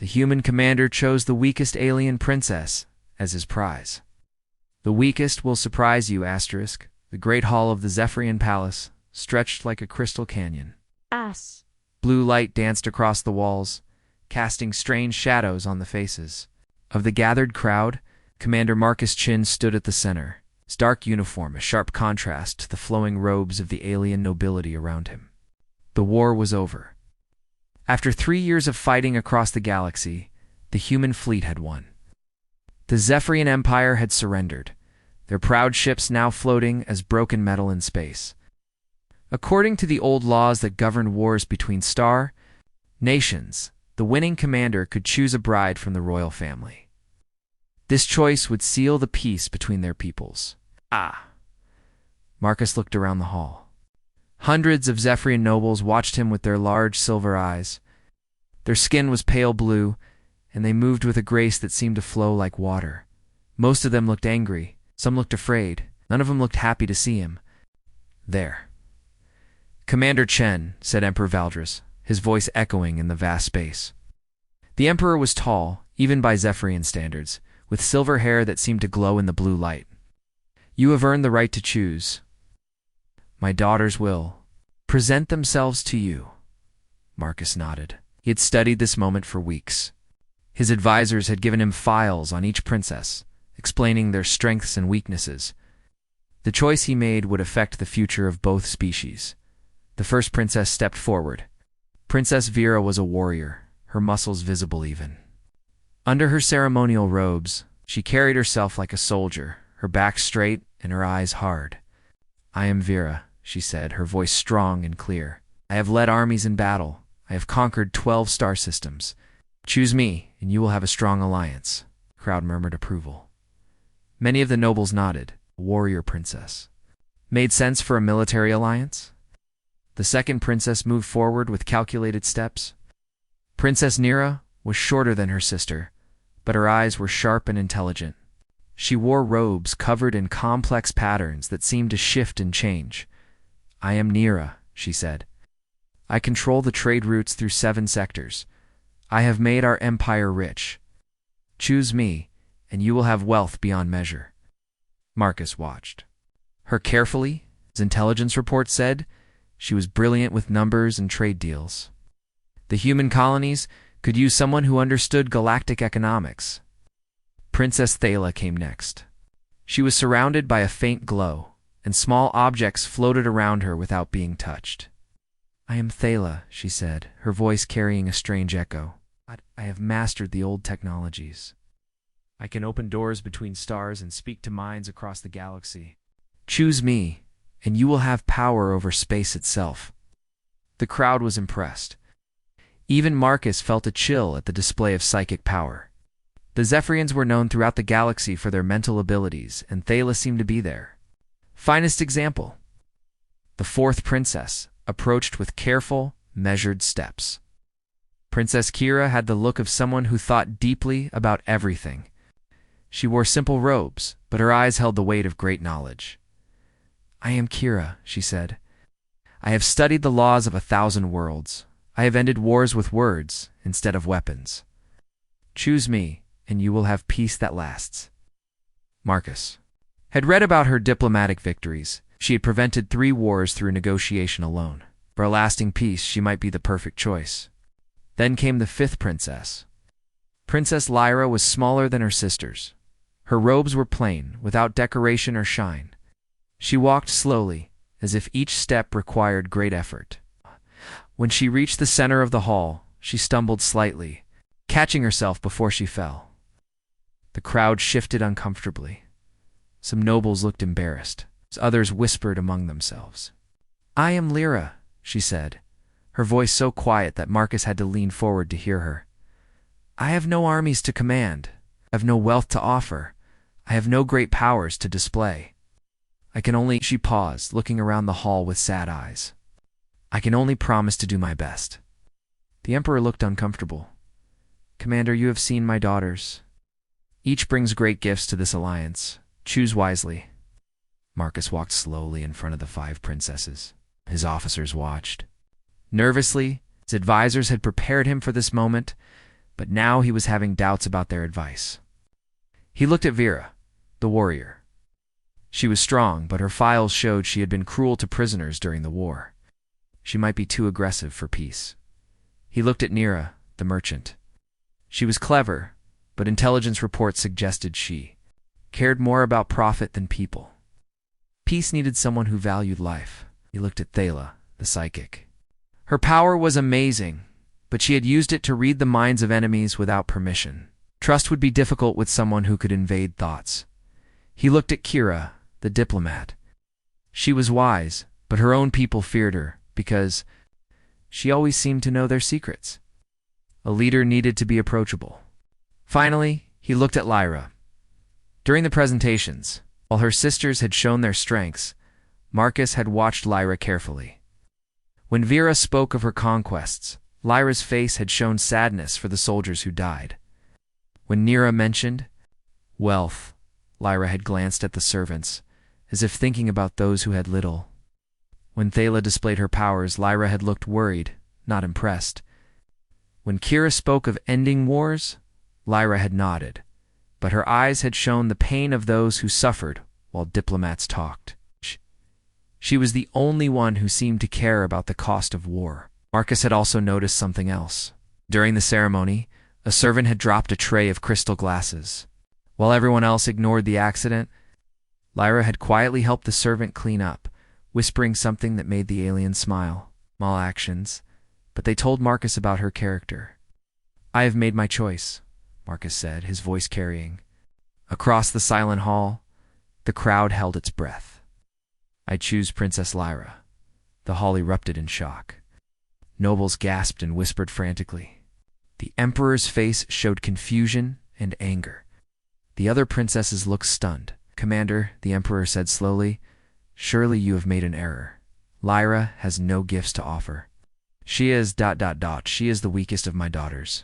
The human commander chose the weakest alien princess as his prize. The weakest will surprise you, asterisk. The great hall of the Zephyrian Palace stretched like a crystal canyon. Us. Blue light danced across the walls, casting strange shadows on the faces. Of the gathered crowd, Commander Marcus Chin stood at the center, his dark uniform a sharp contrast to the flowing robes of the alien nobility around him. The war was over. After 3 years of fighting across the galaxy, the human fleet had won. The Zephyrian Empire had surrendered, their proud ships now floating as broken metal in space. According to the old laws that governed wars between star nations, the winning commander could choose a bride from the royal family. This choice would seal the peace between their peoples. Marcus looked around the hall. Hundreds of Zephyrian nobles watched him with their large silver eyes. Their skin was pale blue, and they moved with a grace that seemed to flow like water. Most of them looked angry, some looked afraid, none of them looked happy to see him. There. Commander Chen, said Emperor Valdris, his voice echoing in the vast space. The Emperor was tall, even by Zephyrian standards, with silver hair that seemed to glow in the blue light. You have earned the right to choose. My daughters will present themselves to you. Marcus nodded. He had studied this moment for weeks. His advisors had given him files on each princess, explaining their strengths and weaknesses. The choice he made would affect the future of both species. The first princess stepped forward. Princess Vera was a warrior, her muscles visible even. Under her ceremonial robes, she carried herself like a soldier, her back straight and her eyes hard. I am Vera, she said, her voice strong and clear. I have led armies in battle. I have conquered 12 star systems. Choose me, and you will have a strong alliance. The crowd murmured approval. Many of the nobles nodded. Warrior princess. Made sense for a military alliance? The second princess moved forward with calculated steps. Princess Nira was shorter than her sister, but her eyes were sharp and intelligent. She wore robes covered in complex patterns that seemed to shift and change. I am Nira, she said. I control the trade routes through 7 sectors. I have made our empire rich. Choose me, and you will have wealth beyond measure. Marcus watched her carefully. His intelligence report said she was brilliant with numbers and trade deals. The human colonies could use someone who understood galactic economics. Princess Thala came next. She was surrounded by a faint glow, and small objects floated around her without being touched. I am Thala, she said, her voice carrying a strange echo. I have mastered the old technologies. I can open doors between stars and speak to minds across the galaxy. Choose me, and you will have power over space itself. The crowd was impressed. Even Marcus felt a chill at the display of psychic power. The Zephyrians were known throughout the galaxy for their mental abilities, and Thala seemed to be their finest example. The fourth princess approached with careful, measured steps. Princess Kira had the look of someone who thought deeply about everything. She wore simple robes, but her eyes held the weight of great knowledge. I am Kira, she said. I have studied the laws of 1,000 worlds. I have ended wars with words instead of weapons. Choose me, and you will have peace that lasts. Marcus had read about her diplomatic victories. She had prevented 3 wars through negotiation alone. For a lasting peace, she might be the perfect choice. Then came the 5th princess. Princess Lyra was smaller than her sisters. Her robes were plain, without decoration or shine. She walked slowly, as if each step required great effort. When she reached the center of the hall, she stumbled slightly, catching herself before she fell. The crowd shifted uncomfortably. Some nobles looked embarrassed. Others whispered among themselves. I am Lyra, she said, her voice so quiet that Marcus had to lean forward to hear her. I have no armies to command. I have no wealth to offer. I have no great powers to display. I can only— She paused, looking around the hall with sad eyes. I can only promise to do my best. The Emperor looked uncomfortable. Commander, you have seen my daughters. Each brings great gifts to this alliance. Choose wisely. Marcus walked slowly in front of the 5 princesses. His officers watched. Nervously, his advisors had prepared him for this moment. but now he was having doubts about their advice. He looked at Vera, the warrior. She was strong, but her files showed she had been cruel to prisoners during the war. She might be too aggressive for peace. He looked at Nira, the merchant. She was clever, but intelligence reports suggested she cared more about profit than people. Peace needed someone who valued life. He looked at Thala, the psychic. Her power was amazing, but she had used it to read the minds of enemies without permission. Trust would be difficult with someone who could invade thoughts. He looked at Kira, the diplomat. She was wise, but her own people feared her because she always seemed to know their secrets. A leader needed to be approachable. Finally, he looked at Lyra. During the presentations, while her sisters had shown their strengths, Marcus had watched Lyra carefully. When Vera spoke of her conquests, Lyra's face had shown sadness for the soldiers who died. When Nira mentioned wealth, Lyra had glanced at the servants, as if thinking about those who had little. When Thala displayed her powers, Lyra had looked worried, not impressed. When Kira spoke of ending wars, Lyra had nodded, but her eyes had shown the pain of those who suffered while diplomats talked. She was the only one who seemed to care about the cost of war. Marcus had also noticed something else. During the ceremony, a servant had dropped a tray of crystal glasses. While everyone else ignored the accident, Lyra had quietly helped the servant clean up, whispering something that made the alien smile. Small actions, but they told Marcus about her character. "I have made my choice," Marcus said, his voice carrying. Across the silent hall, the crowd held its breath. "I choose Princess Lyra." The hall erupted in shock. Nobles gasped and whispered frantically. The Emperor's face showed confusion and anger. The other princesses looked stunned. "Commander," the Emperor said slowly, "surely you have made an error. Lyra has no gifts to offer. She is ... She is the weakest of my daughters."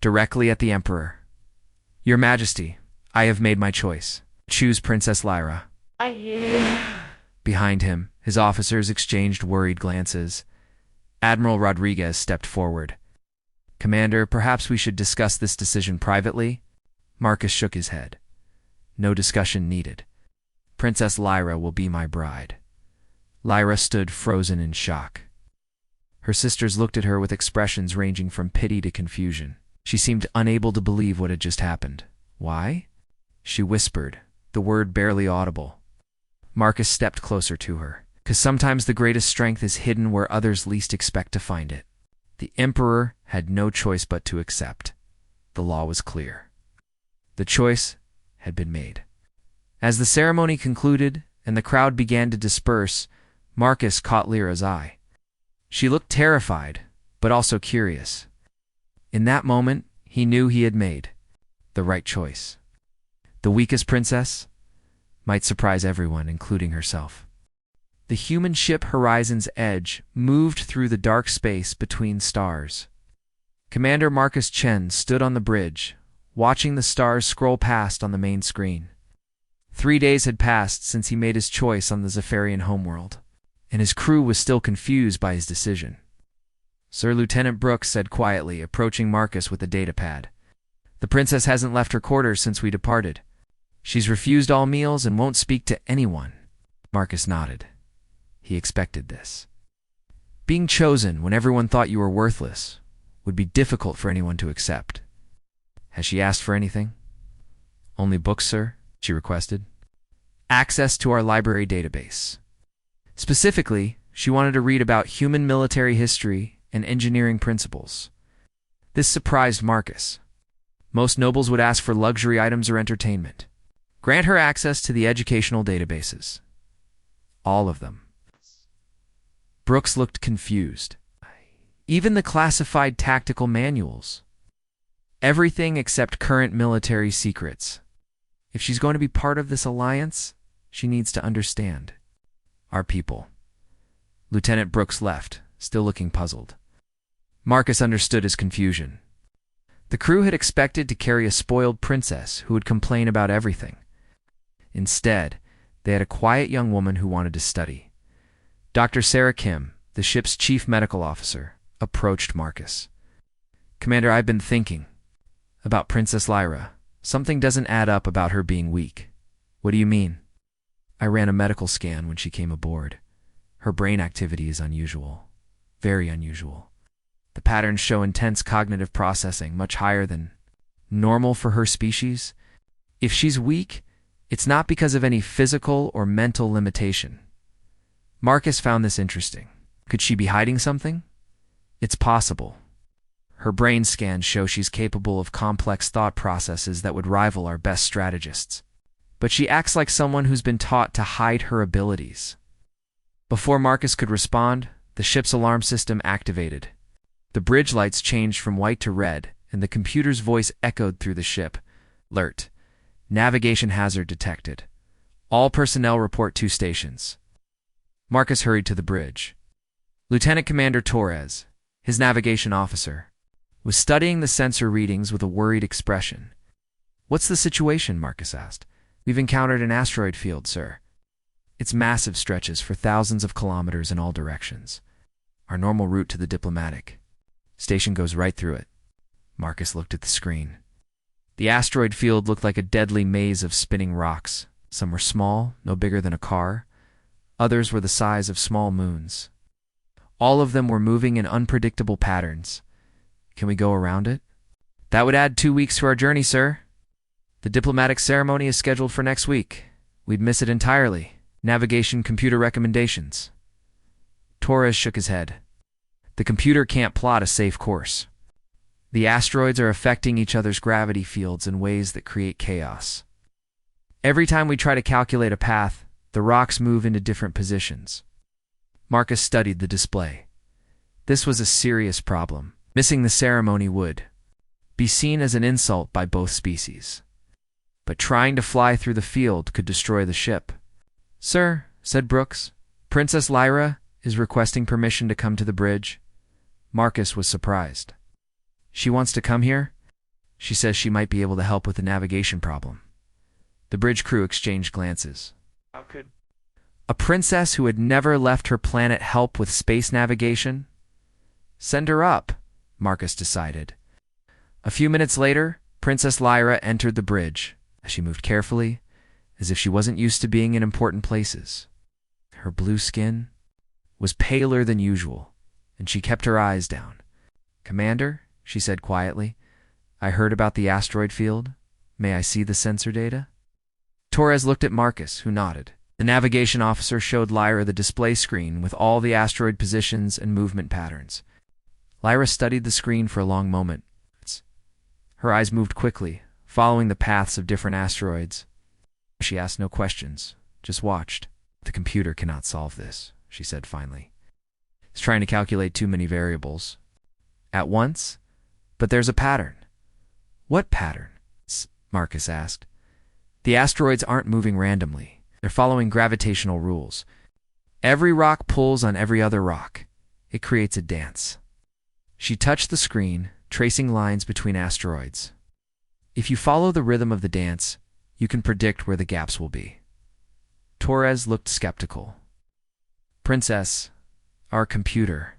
Directly at the Emperor. "Your Majesty, I have made my choice. Choose Princess Lyra." Behind him, his officers exchanged worried glances. Admiral Rodriguez stepped forward. "Commander, perhaps we should discuss this decision privately?" Marcus shook his head. "No discussion needed. Princess Lyra will be my bride." Lyra stood frozen in shock. Her sisters looked at her with expressions ranging from pity to confusion. She seemed unable to believe what had just happened. "Why?" she whispered, the word barely audible. Marcus stepped closer to her. "'Cause sometimes the greatest strength is hidden where others least expect to find it." The Emperor had no choice but to accept. The law was clear. The choice had been made. As the ceremony concluded and the crowd began to disperse, Marcus caught Lyra's eye. She looked terrified, but also curious. In that moment, he knew he had made the right choice. The weakest princess might surprise everyone, including herself. The human ship Horizon's Edge moved through the dark space between stars. Commander Marcus Chen stood on the bridge, watching the stars scroll past on the main screen. 3 days had passed since he made his choice on the Zephyrian homeworld, and his crew was still confused by his decision. Sir Lieutenant Brooks said quietly, approaching Marcus with a datapad. "The princess hasn't left her quarters since we departed. She's refused all meals and won't speak to anyone." Marcus nodded. He expected this. Being chosen when everyone thought you were worthless would be difficult for anyone to accept. "Has she asked for anything?" "Only books, sir," she requested. "Access to our library database. Specifically, she wanted to read about human military history and engineering principles." This surprised Marcus. Most nobles would ask for luxury items or entertainment. Grant her access to the educational databases. All of them. Brooks looked confused. Even the classified tactical manuals. Everything except current military secrets. If she's going to be part of this alliance, she needs to understand our people. Lieutenant Brooks left, still looking puzzled. Marcus understood his confusion. The crew had expected to carry a spoiled princess who would complain about everything. Instead, they had a quiet young woman who wanted to study. Dr. Sarah Kim, the ship's chief medical officer, approached Marcus. Commander, I've been thinking about Princess Lyra. Something doesn't add up about her being weak. What do you mean? I ran a medical scan when she came aboard. Her brain activity is unusual. Very unusual. The patterns show intense cognitive processing, much higher than normal for her species. If she's weak, it's not because of any physical or mental limitation. Marcus found this interesting. Could she be hiding something? It's possible. Her brain scans show she's capable of complex thought processes that would rival our best strategists. But she acts like someone who's been taught to hide her abilities. Before Marcus could respond, the ship's alarm system activated. The bridge lights changed from white to red, and the computer's voice echoed through the ship. Alert. Navigation hazard detected. All personnel report to stations. Marcus hurried to the bridge. Lieutenant Commander Torres, his navigation officer, was studying the sensor readings with a worried expression. What's the situation? Marcus asked. We've encountered an asteroid field, sir. Its massive stretches for thousands of kilometers in all directions. Our normal route to the diplomatic station goes right through it. Marcus looked at the screen. The asteroid field looked like a deadly maze of spinning rocks. Some were small, no bigger than a car. Others were the size of small moons. All of them were moving in unpredictable patterns. Can we go around it? That would add 2 weeks to our journey, sir. The diplomatic ceremony is scheduled for next week. We'd miss it entirely. Navigation computer recommendations. Torres shook his head. The computer can't plot a safe course. The asteroids are affecting each other's gravity fields in ways that create chaos. Every time we try to calculate a path, the rocks move into different positions. Marcus studied the display. This was a serious problem. Missing the ceremony would be seen as an insult by both species. But trying to fly through the field could destroy the ship. Sir, said Brooks, Princess Lyra is requesting permission to come to the bridge. Marcus was surprised. She wants to come here? She says she might be able to help with the navigation problem. The bridge crew exchanged glances. How could a princess who had never left her planet help with space navigation? Send her up, Marcus decided. A few minutes later, Princess Lyra entered the bridge. She moved carefully, as if she wasn't used to being in important places. Her blue skin was paler than usual, and she kept her eyes down. Commander, she said quietly, I heard about the asteroid field. May I see the sensor data? Torres looked at Marcus, who nodded. The navigation officer showed Lyra the display screen with all the asteroid positions and movement patterns. Lyra studied the screen for a long moment. Her eyes moved quickly, following the paths of different asteroids. She asked no questions, just watched. The computer cannot solve this, she said finally. It's trying to calculate too many variables at once, but there's a pattern. What pattern? Marcus asked. The asteroids aren't moving randomly. They're following gravitational rules. Every rock pulls on every other rock. It creates a dance. She touched the screen, tracing lines between asteroids. If you follow the rhythm of the dance, you can predict where the gaps will be. Torres looked skeptical. Princess, our computer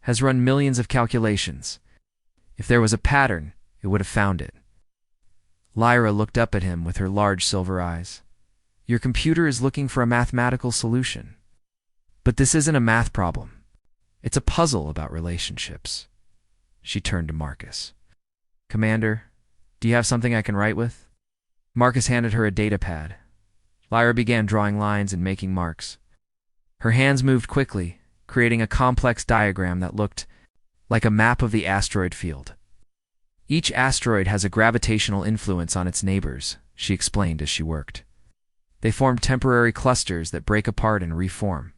has run millions of calculations. If there was a pattern, it would have found it. Lyra looked up at him with her large silver eyes. Your computer is looking for a mathematical solution. But this isn't a math problem. It's a puzzle about relationships. She turned to Marcus. Commander, do you have something I can write with? Marcus handed her a data pad. Lyra began drawing lines and making marks. Her hands moved quickly, creating a complex diagram that looked like a map of the asteroid field. Each asteroid has a gravitational influence on its neighbors, she explained as she worked. They form temporary clusters that break apart and reform.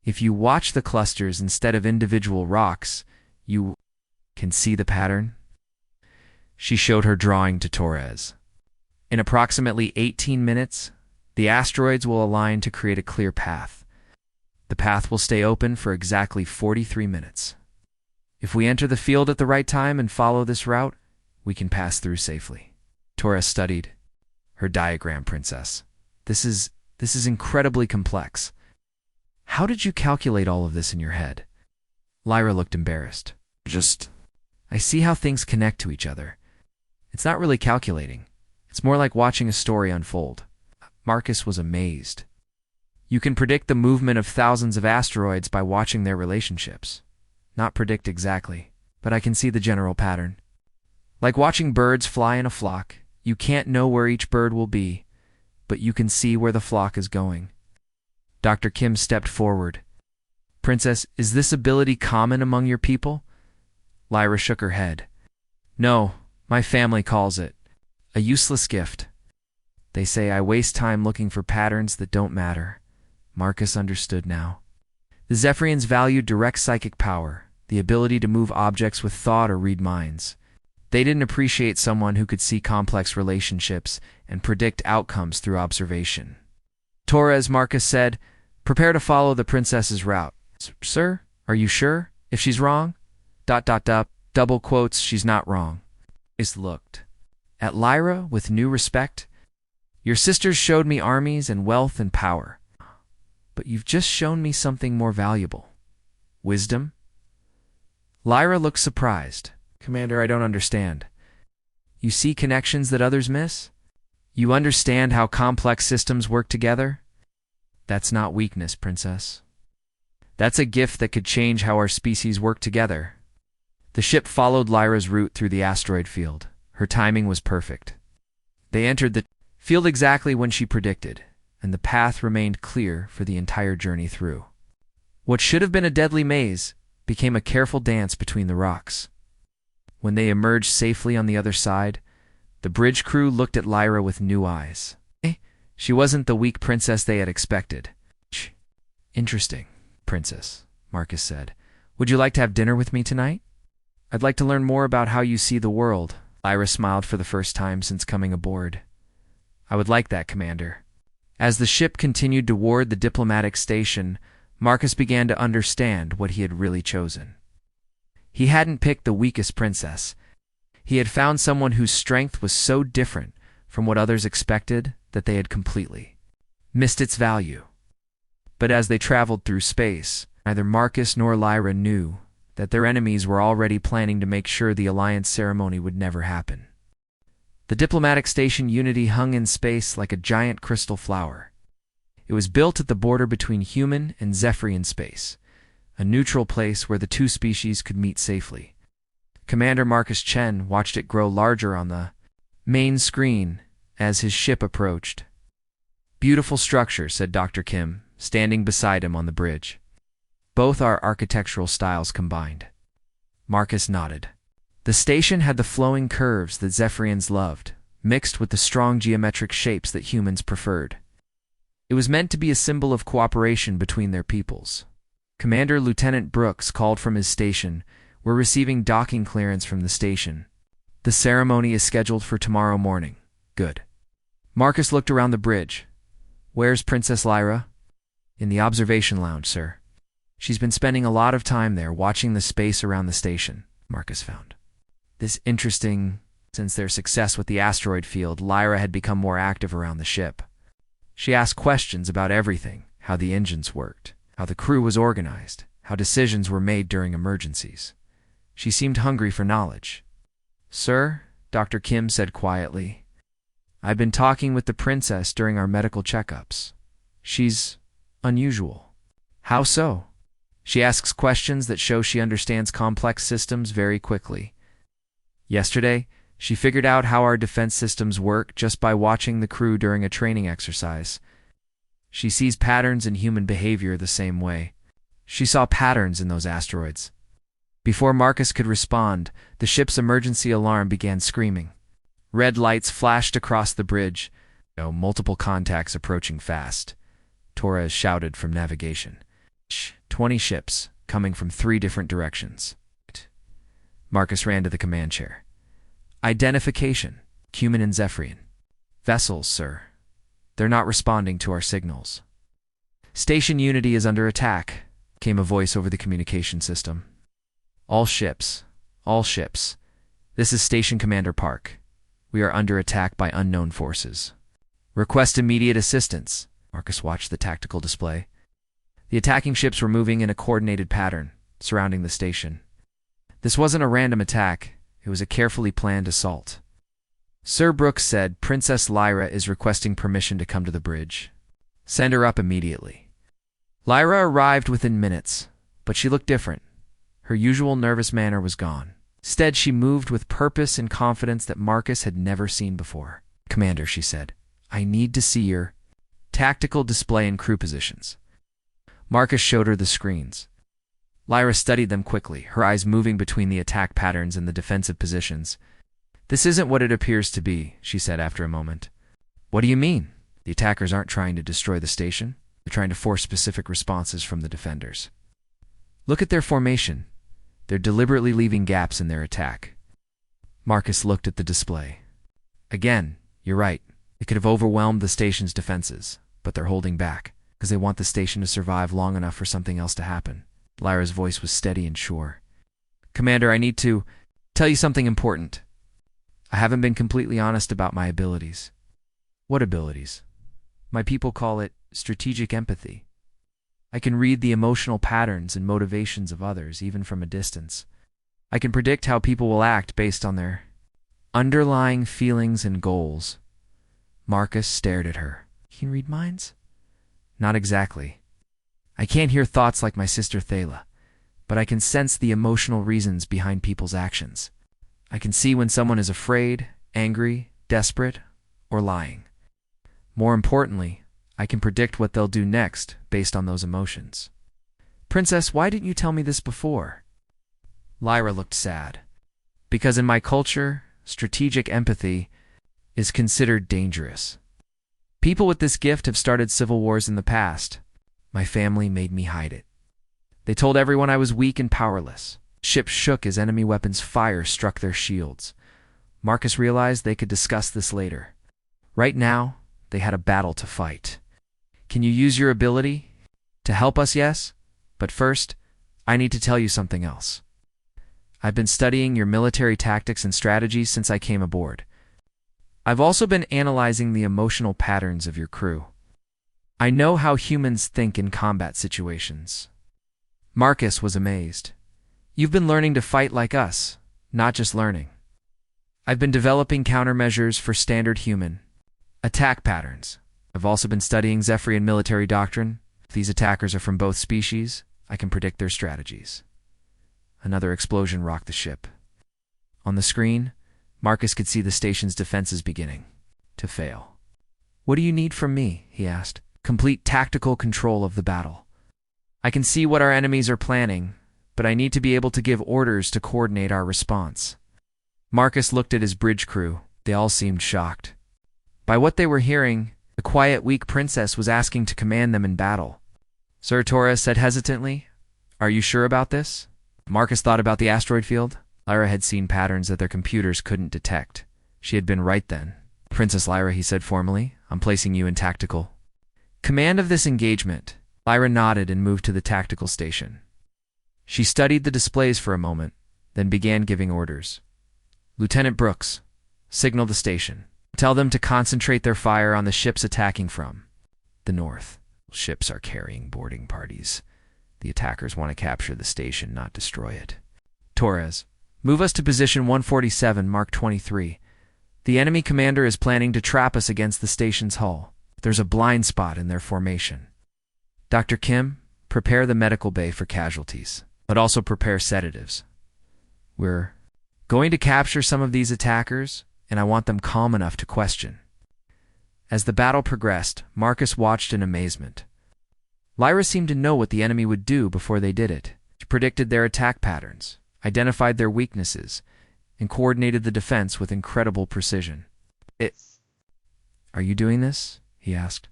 If you watch the clusters instead of individual rocks, you can see the pattern. She showed her drawing to Torres. In approximately 18 minutes, the asteroids will align to create a clear path. The path will stay open for exactly 43 minutes. If we enter the field at the right time and follow this route, we can pass through safely. Torres studied her diagram, Princess. This is incredibly complex. How did you calculate all of this in your head? Lyra looked embarrassed. I see how things connect to each other. It's not really calculating. It's more like watching a story unfold. Marcus was amazed. You can predict the movement of thousands of asteroids by watching their relationships. Not predict exactly, but I can see the general pattern. Like watching birds fly in a flock, you can't know where each bird will be, but you can see where the flock is going. Dr. Kim stepped forward. Princess, is this ability common among your people? Lyra shook her head. No, my family calls it a useless gift. They say I waste time looking for patterns that don't matter. Marcus understood now. The Zephyrians valued direct psychic power, the ability to move objects with thought or read minds. They didn't appreciate someone who could see complex relationships and predict outcomes through observation. Torres, Marcus said, prepare to follow the princess's route. Sir, are you sure? If she's wrong? ... double quotes, she's not wrong. Is looked at Lyra with new respect. Your sisters showed me armies and wealth and power. But you've just shown me something more valuable. Wisdom? Lyra looked surprised. Commander, I don't understand. You see connections that others miss? You understand how complex systems work together? That's not weakness, Princess. That's a gift that could change how our species work together. The ship followed Lyra's route through the asteroid field. Her timing was perfect. They entered the field exactly when she predicted, and the path remained clear for the entire journey through. What should have been a deadly maze became a careful dance between the rocks. When they emerged safely on the other side, the bridge crew looked at Lyra with new eyes. She wasn't the weak princess they had expected. Interesting, Princess, Marcus said. Would you like to have dinner with me tonight? I'd like to learn more about how you see the world. Lyra smiled for the first time since coming aboard. I would like that, Commander. As the ship continued toward the diplomatic station, Marcus began to understand what he had really chosen. He hadn't picked the weakest princess. He had found someone whose strength was so different from what others expected that they had completely missed its value. But as they traveled through space, neither Marcus nor Lyra knew that their enemies were already planning to make sure the alliance ceremony would never happen. The diplomatic station Unity hung in space like a giant crystal flower. It was built at the border between human and Zephyrian space, a neutral place where the two species could meet safely. Commander Marcus Chen watched it grow larger on the main screen as his ship approached. Beautiful structure, said Dr. Kim, standing beside him on the bridge. Both are architectural styles combined. Marcus nodded. The station had the flowing curves that Zephyrians loved, mixed with the strong geometric shapes that humans preferred. It was meant to be a symbol of cooperation between their peoples. Commander Lieutenant Brooks called from his station. We're receiving docking clearance from the station. The ceremony is scheduled for tomorrow morning. Good. Marcus looked around the bridge. Where's Princess Lyra? In the observation lounge, sir. She's been spending a lot of time there watching the space around the station, Marcus found. This interesting. Since their success with the asteroid field, Lyra had become more active around the ship. She asked questions about everything, how the engines worked, how the crew was organized, how decisions were made during emergencies. She seemed hungry for knowledge. Sir, Dr. Kim said quietly, I've been talking with the princess during our medical checkups. She's unusual. How so? She asks questions that show she understands complex systems very quickly. Yesterday, she figured out how our defense systems work just by watching the crew during a training exercise. She sees patterns in human behavior the same way. She saw patterns in those asteroids. Before Marcus could respond, the ship's emergency alarm began screaming. Red lights flashed across the bridge. Multiple contacts approaching fast. Torres shouted from navigation. 20 ships, coming from 3 different directions. Marcus ran to the command chair. Identification, human and Zephyrian. Vessels, sir. They're not responding to our signals. Station Unity is under attack, came a voice over the communication system. All ships. This is Station Commander Park. We are under attack by unknown forces. Request immediate assistance. Marcus watched the tactical display. The attacking ships were moving in a coordinated pattern, surrounding the station. This wasn't a random attack, it was a carefully planned assault. Sir Brooks said, Princess Lyra is requesting permission to come to the bridge. Send her up immediately. Lyra arrived within minutes, but she looked different. Her usual nervous manner was gone. Instead, she moved with purpose and confidence that Marcus had never seen before. Commander, she said, I need to see your tactical display and crew positions. Marcus showed her the screens. Lyra studied them quickly, her eyes moving between the attack patterns and the defensive positions. This isn't what it appears to be, she said after a moment. What do you mean? The attackers aren't trying to destroy the station. They're trying to force specific responses from the defenders. Look at their formation. They're deliberately leaving gaps in their attack. Marcus looked at the display. Again, you're right. They could have overwhelmed the station's defenses, but they're holding back, because they want the station to survive long enough for something else to happen. Lyra's voice was steady and sure. Commander, I need to tell you something important. I haven't been completely honest about my abilities. What abilities? My people call it strategic empathy. I can read the emotional patterns and motivations of others, even from a distance. I can predict how people will act based on their underlying feelings and goals. Marcus stared at her. You can read minds? Not exactly. I can't hear thoughts like my sister Thala, but I can sense the emotional reasons behind people's actions. I can see when someone is afraid, angry, desperate, or lying. More importantly, I can predict what they'll do next based on those emotions. Princess, why didn't you tell me this before? Lyra looked sad. Because in my culture, strategic empathy is considered dangerous. People with this gift have started civil wars in the past. My family made me hide it. They told everyone I was weak and powerless. Ships shook as enemy weapons' fire struck their shields. Marcus realized they could discuss this later. Right now, they had a battle to fight. Can you use your ability to help us, yes? But first, I need to tell you something else. I've been studying your military tactics and strategies since I came aboard. I've also been analyzing the emotional patterns of your crew. I know how humans think in combat situations. Marcus was amazed. You've been learning to fight like us, not just learning. I've been developing countermeasures for standard human attack patterns. I've also been studying Zephyrian military doctrine. If these attackers are from both species, I can predict their strategies. Another explosion rocked the ship. On the screen, Marcus could see the station's defenses beginning to fail. What do you need from me? He asked. Complete tactical control of the battle. I can see what our enemies are planning, but I need to be able to give orders to coordinate our response. Marcus looked at his bridge crew. They all seemed shocked. By what they were hearing, the quiet, weak princess was asking to command them in battle. Sir Torres said hesitantly, Are you sure about this? Marcus thought about the asteroid field. Lyra had seen patterns that their computers couldn't detect. She had been right then. Princess Lyra, he said formally, I'm placing you in tactical command of this engagement. Lyra nodded and moved to the tactical station. She studied the displays for a moment, then began giving orders. Lieutenant Brooks, signal the station. Tell them to concentrate their fire on the ships attacking from the north. Ships are carrying boarding parties. The attackers want to capture the station, not destroy it. Torres, move us to position 147, Mark 23. The enemy commander is planning to trap us against the station's hull. There's a blind spot in their formation. Dr. Kim, prepare the medical bay for casualties, but also prepare sedatives. We're going to capture some of these attackers, and I want them calm enough to question. As the battle progressed, Marcus watched in amazement. Lyra seemed to know what the enemy would do before they did it. She predicted their attack patterns, identified their weaknesses, and coordinated the defense with incredible precision. Are you doing this? He asked.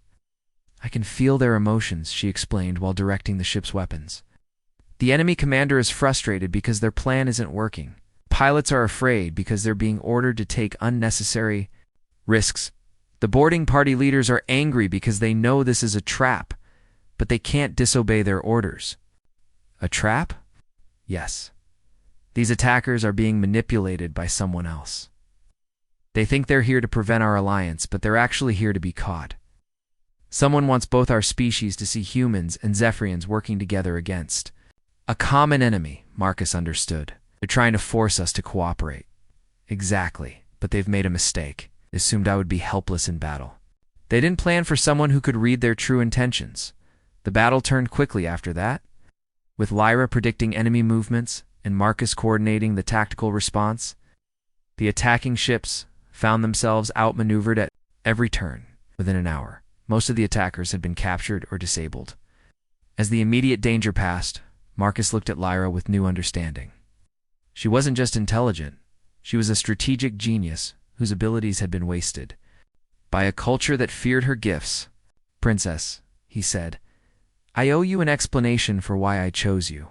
I can feel their emotions, she explained while directing the ship's weapons. The enemy commander is frustrated because their plan isn't working. Pilots are afraid because they're being ordered to take unnecessary risks. The boarding party leaders are angry because they know this is a trap, but they can't disobey their orders. A trap? Yes. These attackers are being manipulated by someone else. They think they're here to prevent our alliance, but they're actually here to be caught. Someone wants both our species to see humans and Zephyrians working together against a common enemy, Marcus understood. They're trying to force us to cooperate. Exactly, but they've made a mistake. They assumed I would be helpless in battle. They didn't plan for someone who could read their true intentions. The battle turned quickly after that, with Lyra predicting enemy movements and Marcus coordinating the tactical response. The attacking ships found themselves outmaneuvered at every turn. Within an hour, most of the attackers had been captured or disabled. As the immediate danger passed, Marcus looked at Lyra with new understanding. She wasn't just intelligent, she was a strategic genius whose abilities had been wasted by a culture that feared her gifts. "Princess," he said, "I owe you an explanation for why I chose you."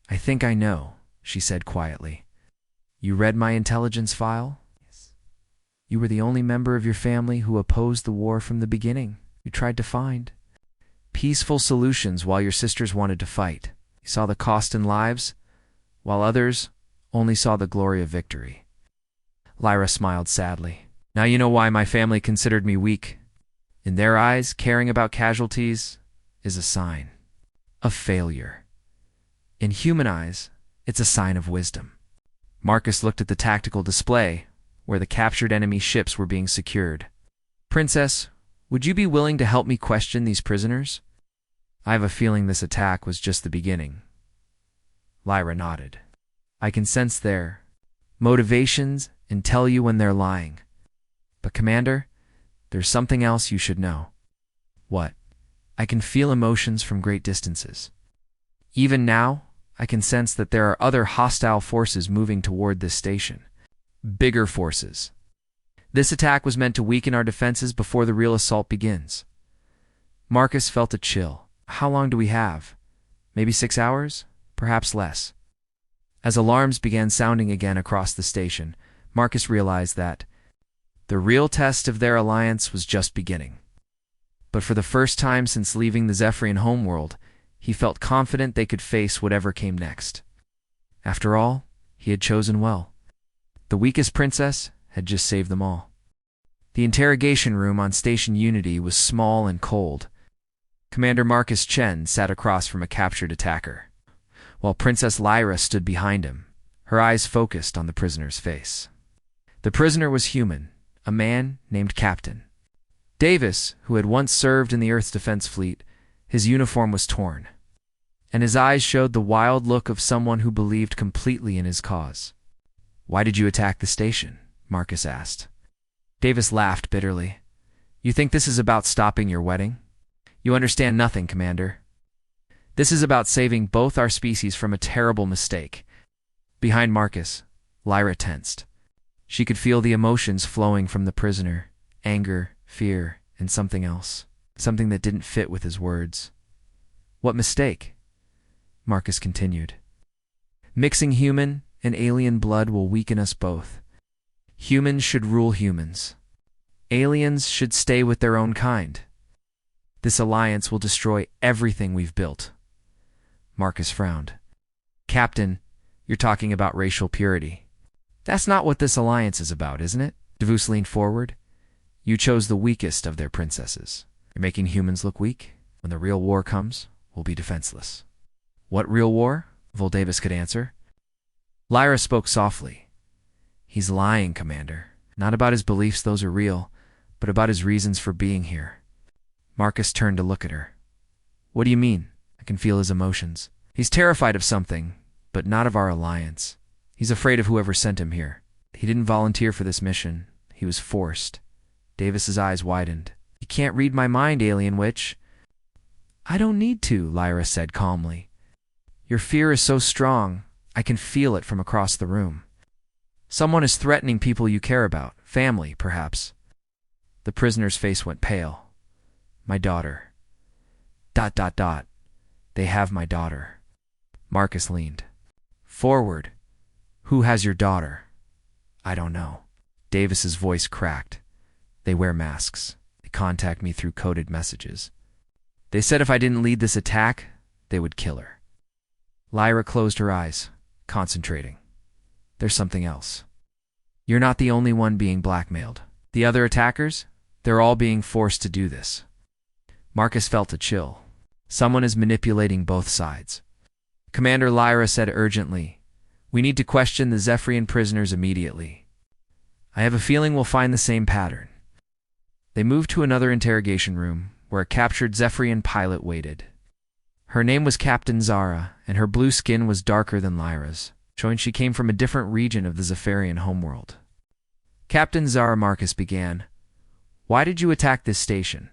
"I think I know," she said quietly. "You read my intelligence file?" "Yes." "You were the only member of your family who opposed the war from the beginning. You tried to find peaceful solutions while your sisters wanted to fight. You saw the cost in lives, while others only saw the glory of victory." Lyra smiled sadly. "Now you know why my family considered me weak. In their eyes, caring about casualties is a sign of failure. In human eyes, it's a sign of wisdom." Marcus looked at the tactical display, where the captured enemy ships were being secured. "Princess, would you be willing to help me question these prisoners? I have a feeling this attack was just the beginning." Lyra nodded. "I can sense their motivations and tell you when they're lying. But Commander, there's something else you should know." "What?" "I can feel emotions from great distances. Even now, I can sense that there are other hostile forces moving toward this station. Bigger forces. This attack was meant to weaken our defenses before the real assault begins." Marcus felt a chill. "How long do we have? Maybe 6 hours? Perhaps less." As alarms began sounding again across the station, Marcus realized that the real test of their alliance was just beginning. But for the first time since leaving the Zephyrian homeworld, he felt confident they could face whatever came next. After all, he had chosen well. The weakest princess had just saved them all. The interrogation room on Station Unity was small and cold. Commander Marcus Chen sat across from a captured attacker, while Princess Lyra stood behind him, her eyes focused on the prisoner's face. The prisoner was human, a man named Captain Davis, who had once served in the Earth's defense fleet. His uniform was torn, and his eyes showed the wild look of someone who believed completely in his cause. "Why did you attack the station?" Marcus asked. Davis laughed bitterly. "You think this is about stopping your wedding? You understand nothing, Commander. This is about saving both our species from a terrible mistake." Behind Marcus, Lyra tensed. She could feel the emotions flowing from the prisoner: anger, fear, and something else. Something that didn't fit with his words. "What mistake?" Marcus continued. "Mixing human and alien blood will weaken us both. Humans should rule humans. Aliens should stay with their own kind. This alliance will destroy everything we've built." Marcus frowned. "Captain, you're talking about racial purity. That's not what this alliance is about, isn't it?" Davos leaned forward. "You chose the weakest of their princesses. You're making humans look weak. When the real war comes, we'll be defenseless." "What real war?" Davis could answer. Lyra spoke softly. "He's lying, Commander. Not about his beliefs, those are real, but about his reasons for being here." Marcus turned to look at her. "What do you mean?" "I can feel his emotions. He's terrified of something, but not of our alliance. He's afraid of whoever sent him here. He didn't volunteer for this mission. He was forced." Davis's eyes widened. "You can't read my mind, alien witch." "I don't need to," Lyra said calmly. "Your fear is so strong, I can feel it from across the room. Someone is threatening people you care about, family, perhaps." The prisoner's face went pale. "My daughter. ... They have my daughter." Marcus leaned forward. "Who has your daughter?" "I don't know." Davis's voice cracked. "They wear masks. They contact me through coded messages. They said if I didn't lead this attack, they would kill her." Lyra closed her eyes, concentrating. "There's something else. You're not the only one being blackmailed. The other attackers, they're all being forced to do this." Marcus felt a chill. Someone is manipulating both sides. Commander Lyra said urgently, We need to question the Zephyrian prisoners immediately. I have a feeling we'll find the same pattern. They moved to another interrogation room, where a captured Zephyrian pilot waited. Her name was Captain Zara, and her blue skin was darker than Lyra's, showing she came from a different region of the Zephyrian homeworld. Captain Zara, Marcus began, "Why did you attack this station?"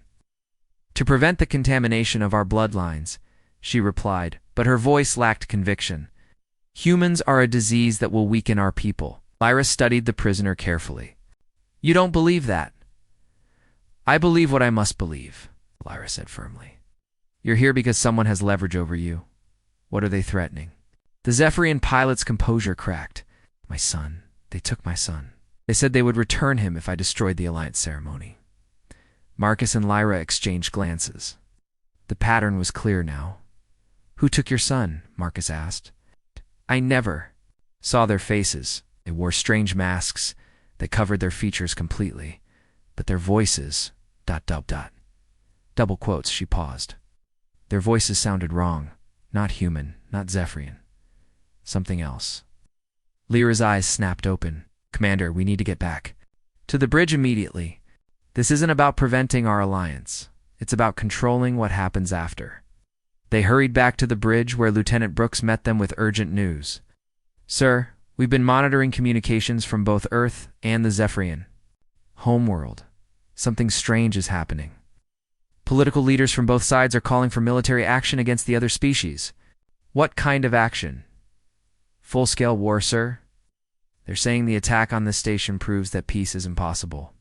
"To prevent the contamination of our bloodlines," she replied, but her voice lacked conviction. "Humans are a disease that will weaken our people." Lyra studied the prisoner carefully. "You don't believe that?" "I believe what I must believe," Lyra said firmly. "You're here because someone has leverage over you. What are they threatening?" The Zephyrian pilot's composure cracked. "My son. They took my son. They said they would return him if I destroyed the alliance ceremony." Marcus and Lyra exchanged glances. The pattern was clear now. "Who took your son?" Marcus asked. "I never saw their faces. They wore strange masks that covered their features completely, but their voices... ... Double quotes, she paused. Their voices sounded wrong. Not human, not Zephyrian. Something else." Lyra's eyes snapped open. "Commander, we need to get back to the bridge immediately. This isn't about preventing our alliance. It's about controlling what happens after." They hurried back to the bridge, where Lieutenant Brooks met them with urgent news. "Sir, we've been monitoring communications from both Earth and the Zephyrian homeworld. Something strange is happening. Political leaders from both sides are calling for military action against the other species." "What kind of action?" "Full-scale war, sir. They're saying the attack on this station proves that peace is impossible."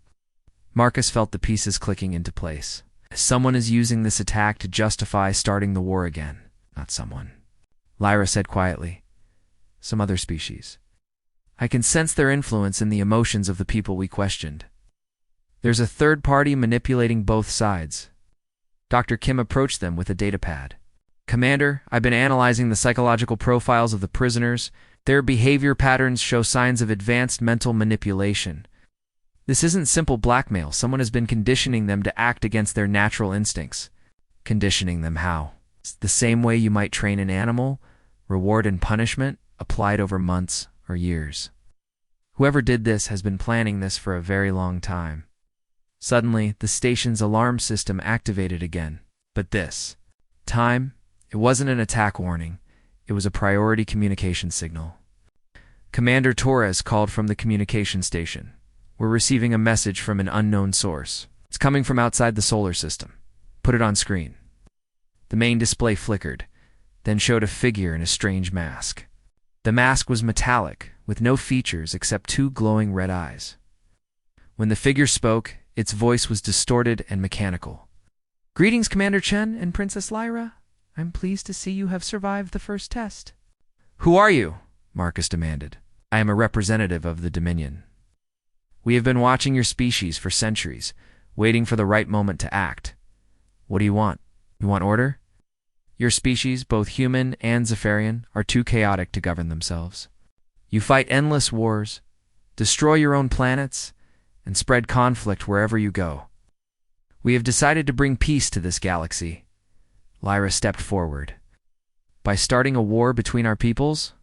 Marcus felt the pieces clicking into place. Someone is using this attack to justify starting the war again. "Not someone," Lyra said quietly. "Some other species. I can sense their influence in the emotions of the people we questioned. There's a third party manipulating both sides." Dr. Kim approached them with a datapad. "Commander, I've been analyzing the psychological profiles of the prisoners. Their behavior patterns show signs of advanced mental manipulation. This isn't simple blackmail. Someone has been conditioning them to act against their natural instincts." "Conditioning them how?" "It's the same way you might train an animal, reward and punishment, applied over months or years. Whoever did this has been planning this for a very long time." Suddenly, the station's alarm system activated again. But this time, it wasn't an attack warning. It was a priority communication signal. Commander Torres called from the communication station. "We're receiving a message from an unknown source. It's coming from outside the solar system. Put it on screen." The main display flickered, then showed a figure in a strange mask. The mask was metallic, with no features except two glowing red eyes. When the figure spoke, its voice was distorted and mechanical. "Greetings, Commander Chen and Princess Lyra. I'm pleased to see you have survived the first test." "Who are you?" Marcus demanded. "I am a representative of the Dominion. We have been watching your species for centuries, waiting for the right moment to act. What do you want? You want order? Your species, both human and Zephyrian, are too chaotic to govern themselves. You fight endless wars, destroy your own planets, and spread conflict wherever you go. We have decided to bring peace to this galaxy." Lyra stepped forward. "By starting a war between our peoples?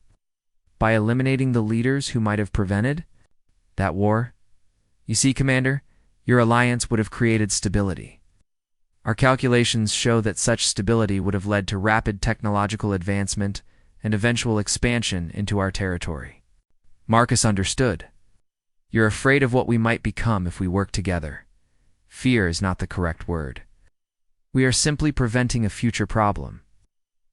By eliminating the leaders who might have prevented that war? You see, Commander, your alliance would have created stability. Our calculations show that such stability would have led to rapid technological advancement and eventual expansion into our territory." Marcus understood. "You're afraid of what we might become if we work together. Fear is not the correct word. We are simply preventing a future problem.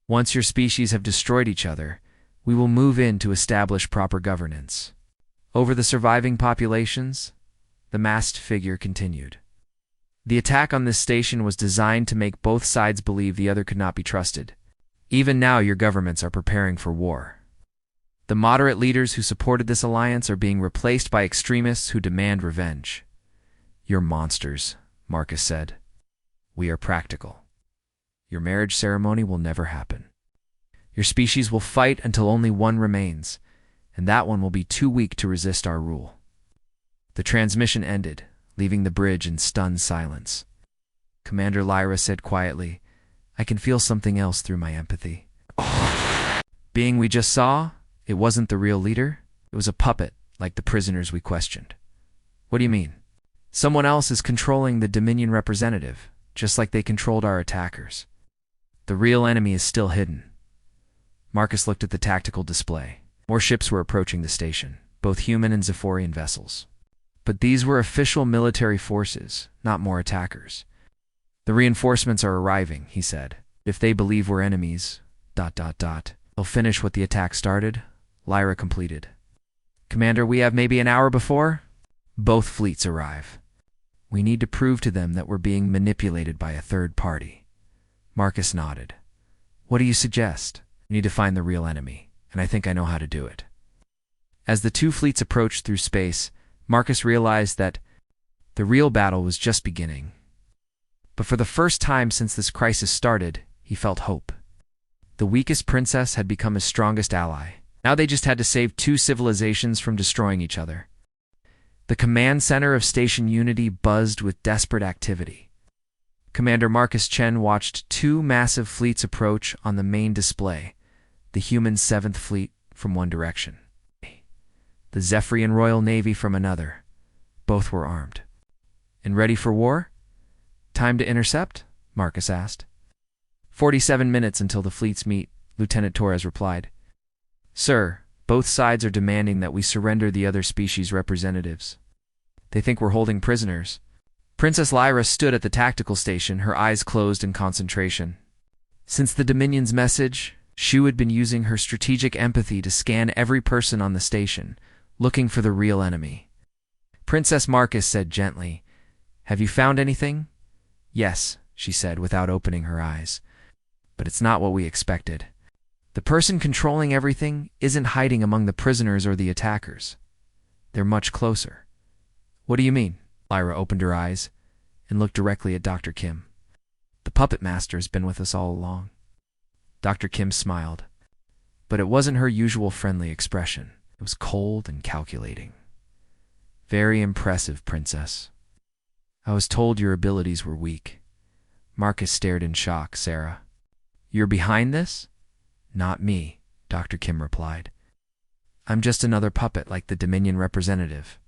Once your species have destroyed each other, we will move in to establish proper governance. Over the surviving populations," the masked figure continued. "The attack on this station was designed to make both sides believe the other could not be trusted. Even now your governments are preparing for war. The moderate leaders who supported this alliance are being replaced by extremists who demand revenge." "You're monsters," Marcus said. "We are practical. Your marriage ceremony will never happen. Your species will fight until only one remains, and that one will be too weak to resist our rule." The transmission ended, leaving the bridge in stunned silence. Commander Lyra said quietly, "I can feel something else through my empathy. Being we just saw, It wasn't the real leader? It was a puppet, like the prisoners we questioned. What do you mean? Someone else is controlling the Dominion representative, just like they controlled our attackers. The real enemy is still hidden. Marcus looked at the tactical display. More ships were approaching the station, both human and Zephyrian vessels. But these were official military forces, not more attackers. The reinforcements are arriving, he said. If they believe we're enemies, ... They'll finish what the attack started, Lyra completed. Commander, we have maybe an hour before? Both fleets arrive. We need to prove to them that we're being manipulated by a third party. Marcus nodded. What do you suggest? We need to find the real enemy, and I think I know how to do it. As the two fleets approached through space, Marcus realized that the real battle was just beginning. But for the first time since this crisis started, he felt hope. The weakest princess had become his strongest ally. Now they just had to save two civilizations from destroying each other. The command center of Station Unity buzzed with desperate activity. Commander Marcus Chen watched two massive fleets approach on the main display, the human 7th Fleet from one direction, the Zephyrian Royal Navy from another. Both were armed. And ready for war? Time to intercept? Marcus asked. 47 minutes until the fleets meet, Lieutenant Torres replied. Sir, both sides are demanding that we surrender the other species' representatives. They think we're holding prisoners. Princess Lyra stood at the tactical station, her eyes closed in concentration. Since the Dominion's message, Shu had been using her strategic empathy to scan every person on the station, looking for the real enemy. Princess Marcus said gently, Have you found anything? Yes, she said without opening her eyes. But it's not what we expected. The person controlling everything isn't hiding among the prisoners or the attackers. They're much closer. What do you mean? Lyra opened her eyes and looked directly at Dr. Kim. The puppet master has been with us all along. Dr. Kim smiled, but it wasn't her usual friendly expression. It was cold and calculating. Very impressive, Princess. I was told your abilities were weak. Marcus stared in shock. Sarah, you're behind this? Not me, Dr. Kim replied. I'm just another puppet like the Dominion representative.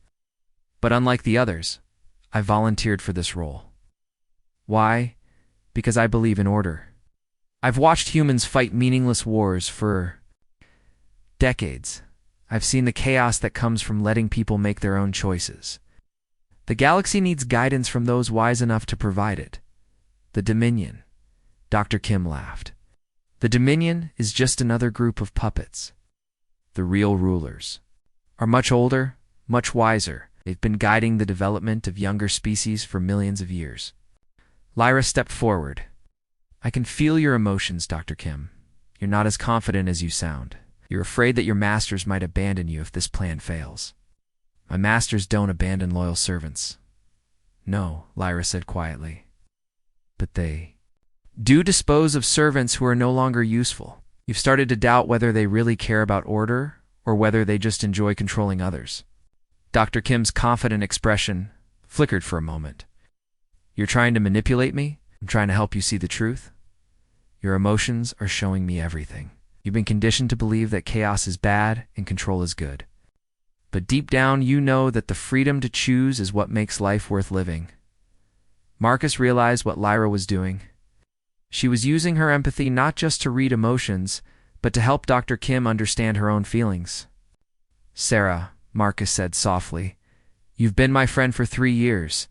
But unlike the others, I volunteered for this role. Why? Because I believe in order. I've watched humans fight meaningless wars for decades. I've seen the chaos that comes from letting people make their own choices. The galaxy needs guidance from those wise enough to provide it. The Dominion. Dr. Kim laughed. The Dominion is just another group of puppets. The real rulers are much older, much wiser. They've been guiding the development of younger species for millions of years. Lyra stepped forward. I can feel your emotions, Dr. Kim. You're not as confident as you sound. You're afraid that your masters might abandon you if this plan fails. My masters don't abandon loyal servants. No, Lyra said quietly. But they do dispose of servants who are no longer useful. You've started to doubt whether they really care about order or whether they just enjoy controlling others. Dr. Kim's confident expression flickered for a moment. You're trying to manipulate me? I'm trying to help you see the truth? Your emotions are showing me everything. You've been conditioned to believe that chaos is bad and control is good. But deep down, you know that the freedom to choose is what makes life worth living. Marcus realized what Lyra was doing. She was using her empathy not just to read emotions, but to help Dr. Kim understand her own feelings. Sarah, Marcus said softly, you've been my friend for 3 years.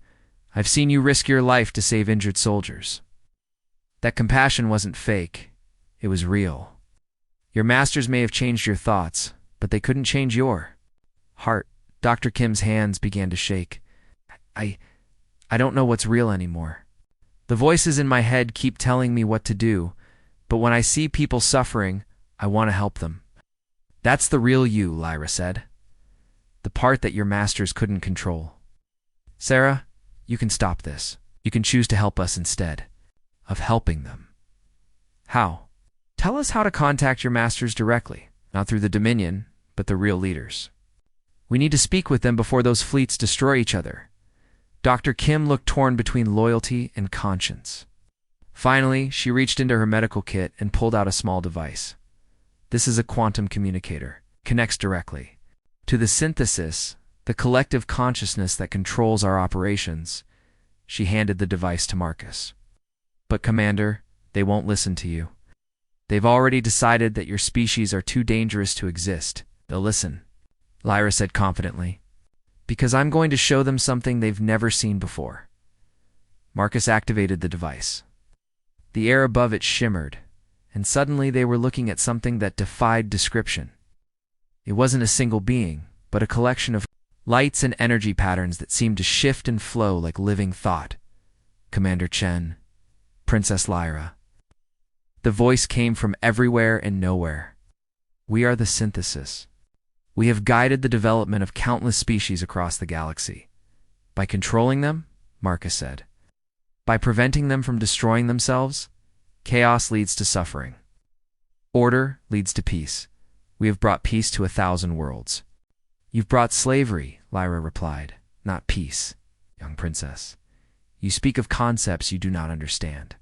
I've seen you risk your life to save injured soldiers. That compassion wasn't fake. It was real. Your masters may have changed your thoughts, but they couldn't change your heart. Dr. Kim's hands began to shake. I don't know what's real anymore. The voices in my head keep telling me what to do, but when I see people suffering, I want to help them. That's the real you, Lyra said. The part that your masters couldn't control. Sarah, you can stop this. You can choose to help us instead of helping them. How? Tell us how to contact your masters directly, not through the Dominion, but the real leaders. We need to speak with them before those fleets destroy each other. Dr. Kim looked torn between loyalty and conscience. Finally, she reached into her medical kit and pulled out a small device. This is a quantum communicator. connects directly to the synthesis, the collective consciousness that controls our operations. She handed the device to Marcus. But Commander, they won't listen to you. They've already decided that your species are too dangerous to exist. They'll listen, Lyra said confidently, because I'm going to show them something they've never seen before. Marcus activated the device. The air above it shimmered, and suddenly they were looking at something that defied description. It wasn't a single being, but a collection of lights and energy patterns that seemed to shift and flow like living thought. Commander Chen, Princess Lyra. The voice came from everywhere and nowhere. We are the synthesis. We have guided the development of countless species across the galaxy. By controlling them, Marcus said. By preventing them from destroying themselves, chaos leads to suffering. Order leads to peace. We have brought peace to 1,000 worlds. You've brought slavery, Lyra replied, not peace, young princess. You speak of concepts you do not understand.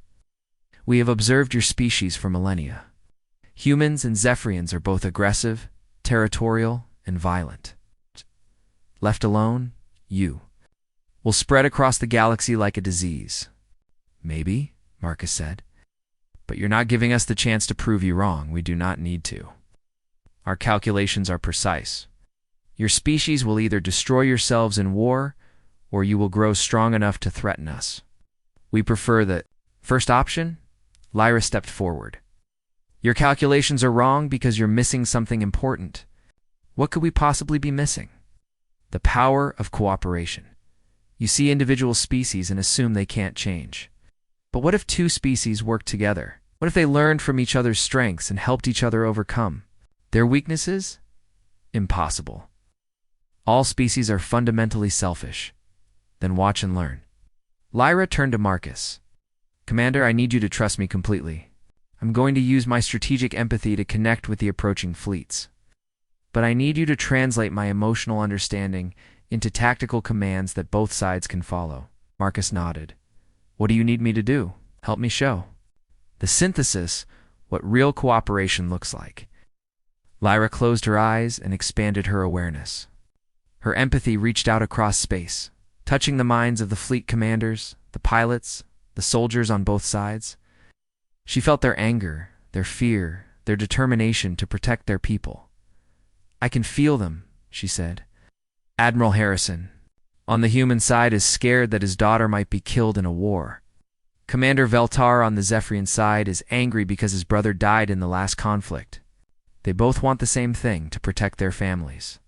We have observed your species for millennia. Humans and Zephyrians are both aggressive, territorial, and violent. Left alone, you will spread across the galaxy like a disease. Maybe, Marcus said. But you're not giving us the chance to prove you wrong. We do not need to. Our calculations are precise. Your species will either destroy yourselves in war, or you will grow strong enough to threaten us. We prefer the first option. Lyra stepped forward. Your calculations are wrong because you're missing something important. What could we possibly be missing? The power of cooperation. You see individual species and assume they can't change. But what if two species worked together? What if they learned from each other's strengths and helped each other overcome their weaknesses? Impossible. All species are fundamentally selfish. Then watch and learn. Lyra turned to Marcus. Commander, I need you to trust me completely. I'm going to use my strategic empathy to connect with the approaching fleets. But I need you to translate my emotional understanding into tactical commands that both sides can follow. Marcus nodded. What do you need me to do? Help me show. The synthesis, what real cooperation looks like. Lyra closed her eyes and expanded her awareness. Her empathy reached out across space, touching the minds of the fleet commanders, the pilots, the soldiers on both sides. She felt their anger, their fear, their determination to protect their people. I can feel them, she said. Admiral Harrison, on the human side, is scared that his daughter might be killed in a war. Commander Veltar on the Zephyrian side is angry because his brother died in the last conflict. They both want the same thing, to protect their families.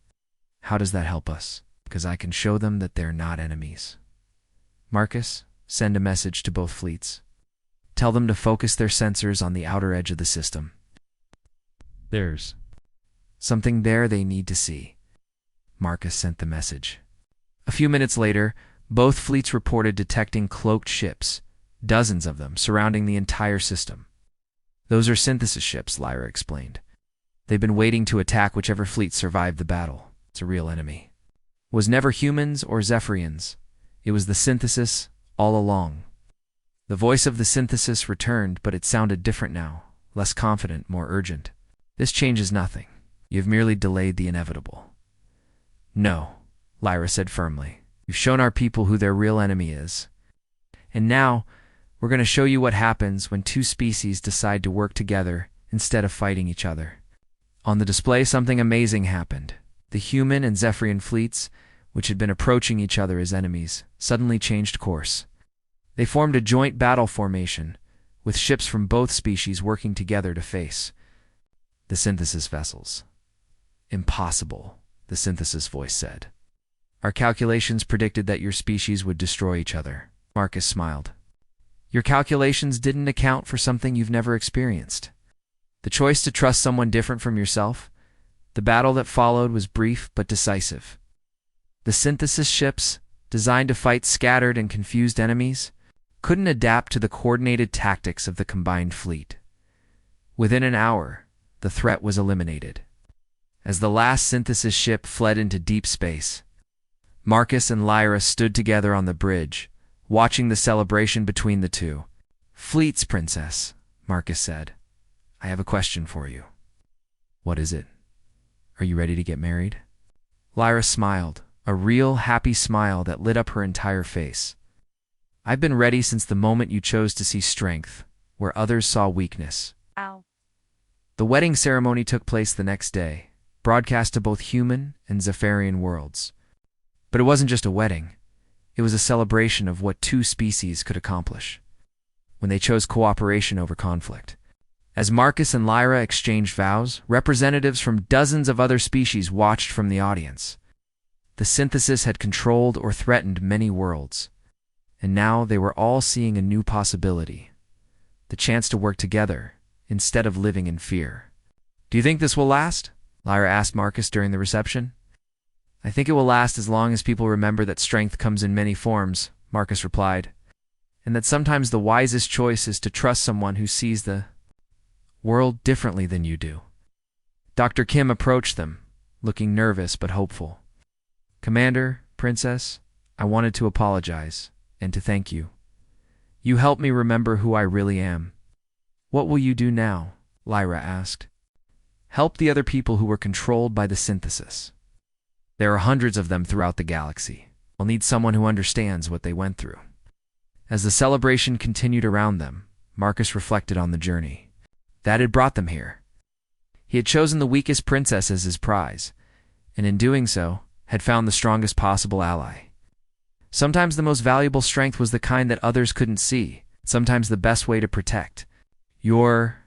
How does that help us? Because I can show them that they're not enemies. Marcus, send a message to both fleets. Tell them to focus their sensors on the outer edge of the system. There's something there they need to see. Marcus sent the message. A few minutes later, both fleets reported detecting cloaked ships, dozens of them, surrounding the entire system. Those are synthesis ships, Lyra explained. They've been waiting to attack whichever fleet survived the battle. It's a real enemy. It was never humans or Zephyrians. It was the synthesis all along. The voice of the synthesis returned, but it sounded different now, less confident, more urgent. This changes nothing. You've merely delayed the inevitable. No, Lyra said firmly. You've shown our people who their real enemy is. And now, we're going to show you what happens when two species decide to work together instead of fighting each other. On the display, something amazing happened. The human and Zephyrian fleets, which had been approaching each other as enemies, suddenly changed course. They formed a joint battle formation, with ships from both species working together to face the synthesis vessels. Impossible, the synthesis voice said. Our calculations predicted that your species would destroy each other. Marcus smiled. Your calculations didn't account for something you've never experienced. The choice to trust someone different from yourself. The battle that followed was brief but decisive. The synthesis ships, designed to fight scattered and confused enemies, couldn't adapt to the coordinated tactics of the combined fleet. Within an hour, the threat was eliminated. As the last synthesis ship fled into deep space, Marcus and Lyra stood together on the bridge, watching the celebration between the two. Fleets, Princess, Marcus said. I have a question for you. What is it? Are you ready to get married? Lyra smiled, a real happy smile that lit up her entire face. I've been ready since the moment you chose to see strength, where others saw weakness. Ow. The wedding ceremony took place the next day, broadcast to both human and Zephyrian worlds. But it wasn't just a wedding. It was a celebration of what two species could accomplish when they chose cooperation over conflict. As Marcus and Lyra exchanged vows, representatives from dozens of other species watched from the audience. The synthesis had controlled or threatened many worlds, and now they were all seeing a new possibility, the chance to work together instead of living in fear. Do you think this will last? Lyra asked Marcus during the reception. I think it will last as long as people remember that strength comes in many forms, Marcus replied, and that sometimes the wisest choice is to trust someone who sees the world differently than you do. Dr. Kim approached them, looking nervous but hopeful. Commander, Princess, I wanted to apologize and to thank you. You helped me remember who I really am. What will you do now? Lyra asked. Help the other people who were controlled by the synthesis. There are hundreds of them throughout the galaxy. I'll need someone who understands what they went through. As the celebration continued around them, Marcus reflected on the journey that had brought them here. He had chosen the weakest princess as his prize, and in doing so, had found the strongest possible ally. Sometimes the most valuable strength was the kind that others couldn't see, sometimes the best way to protect your